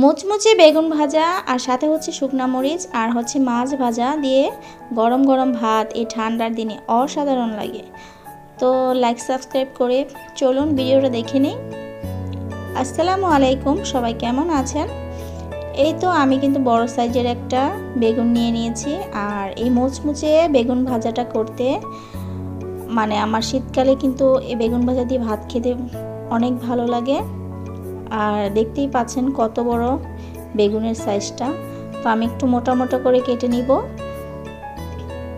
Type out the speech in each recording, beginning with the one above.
মুচমুচে বেগুন ভাজা আর সাথে হচ্ছে শুকনা মরিচ আর হচ্ছে মাছ ভাজা দিয়ে গরম গরম ভাত এই ঠান্ডার দিনে অসাধারণ লাগে। তো লাইক সাবস্ক্রাইব করে চলুন ভিডিওটা দেখে নিই। আসসালামু আলাইকুম, সবাই কেমন আছেন? এই তো আমি কিন্তু বড় সাইজের একটা বেগুন নিয়ে নিয়েছি। আর এই মুচমুচে বেগুন ভাজাটা করতে মানে আমার শীতকালে কিন্তু এই বেগুন ভাজা দিয়ে ভাত খেতে অনেক ভালো লাগে। আর দেখতেই পাচ্ছেন কত বড় বেগুনের সাইজটা। তো আমি একটু মোটা মোটা করে কেটে নিব।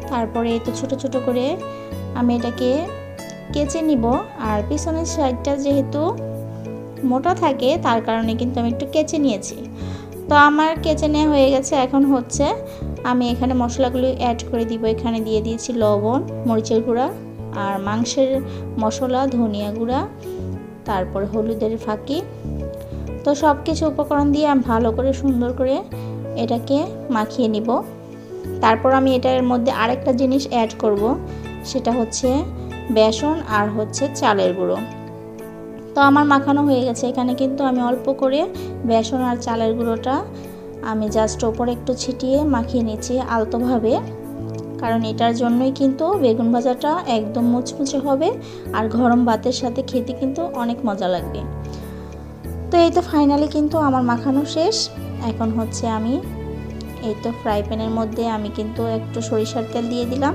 তারপরে এই তো ছোট ছোট করে আমি এটাকে কেচে নিব। আর পিছনের সাইডটা যেহেতু মোটা থাকে তার কারণে কিন্তু আমি একটু কেচে নিয়েছি। তো আমার কেচে নেওয়া হয়ে গেছে। এখন হচ্ছে আমি এখানে মশলাগুলো অ্যাড করে দিব। এখানে দিয়ে দিয়েছি লবণ, মরিচের গুঁড়া আর মাংসের মশলা, ধনিয়া গুঁড়া, তারপর হলুদের ফাঁকি। তো সব কিছু উপকরণ দিয়ে আমি ভালো করে সুন্দর করে এটাকে মাখিয়ে নিব। তারপর আমি এটার মধ্যে আরেকটা জিনিস অ্যাড করব, সেটা হচ্ছে বেসন আর হচ্ছে চালের গুঁড়ো। তো আমার মাখানো হয়ে গেছে। এখানে কিন্তু আমি অল্প করে বেসন আর চালের গুঁড়োটা আমি জাস্ট ওপরে একটু ছিটিয়ে মাখিয়ে নিচ্ছি আলতোভাবে, কারণ এটার জন্যই কিন্তু বেগুন ভাজাটা একদম মুচমুচে হবে আর গরম ভাতের সাথে খেতে কিন্তু অনেক মজা লাগবে। তো এই তো ফাইনালি কিন্তু আমার মাখানো শেষ। এখন হচ্ছে আমি এই তো ফ্রাই প্যানের মধ্যে আমি কিন্তু একটু সরিষার তেল দিয়ে দিলাম।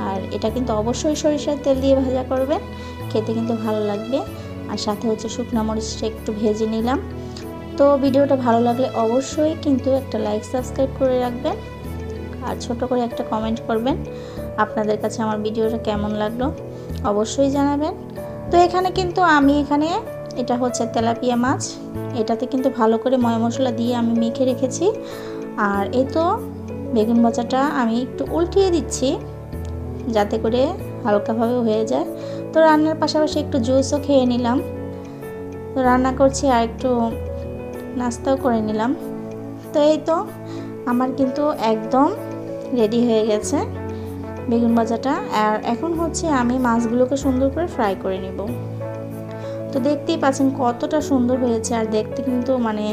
আর এটা কিন্তু অবশ্যই সরিষার তেল দিয়ে ভাজা করবেন, খেতে কিন্তু ভালো লাগবে। আর সাথে হচ্ছে শুকনো মরিচটা একটু ভেজে নিলাম। তো ভিডিওটা ভালো লাগলে অবশ্যই কিন্তু একটা লাইক সাবস্ক্রাইব করে রাখবেন আর ছোট করে একটা কমেন্ট করবেন। আপনাদের কাছে আমার ভিডিওটা কেমন লাগলো অবশ্যই জানাবেন। তো এখানে কিন্তু আমি এটা হচ্ছে তেলাপিয়া মাছ, এটাতে কিন্তু ভালো করে ময় মশলা দিয়ে আমি মেখে রেখেছি। আর এই তো বেগুন ভাজাটা আমি একটু উল্টিয়ে দিচ্ছি যাতে করে হালকাভাবে হয়ে যায়। তো রান্নার পাশাপাশি একটু জুসও খেয়ে নিলাম। তো রান্না করছি আর একটু নাস্তাও করে নিলাম। তো এই তো আমার কিন্তু একদম রেডি হয়ে গেছে বেগুন ভাজাটা। আর এখন হচ্ছে আমি মাছগুলোকে সুন্দর করে ফ্রাই করে নিব। তো দেখতেই পাচ্ছেন কতটা সুন্দর হয়েছে, আর দেখতে কিন্তু মানে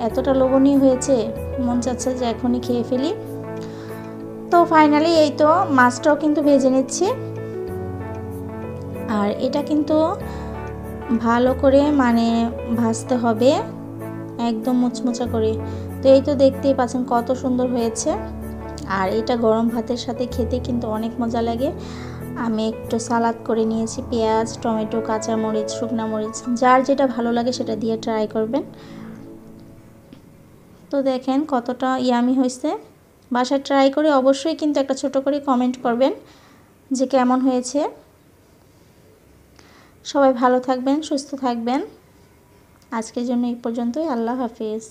এতটা লোভনীয় হয়েছে, মন চাচ্ছে যে এখনই খেয়ে ফেলি। তো ফাইনালি এই তো মাছটাও কিন্তু ভেজে নিচ্ছি। আর এটা কিন্তু ভালো করে মানে ভাজতে হবে একদম মুচমুচা করে। তো এই তো দেখতেই পাচ্ছেন কত সুন্দর হয়েছে। আর এটা গরম ভাতের সাথে খেতে কিন্তু অনেক মজা লাগে। আমি একটু সালাদ করে নিয়েছি, পেঁয়াজ, টমেটো, কাঁচামরিচ, শুকনা মরিচ, যার যেটা ভালো লাগে সেটা দিয়ে ট্রাই করবেন। তো দেখেন কতটা ইয়ামি হয়েছে। বাসায় ট্রাই করে অবশ্যই কিন্তু একটা ছোট করে কমেন্ট করবেন যে কেমন হয়েছে। সবাই ভালো থাকবেন, সুস্থ থাকবেন। আজকের জন্য এই পর্যন্তই। আল্লাহ হাফিজ।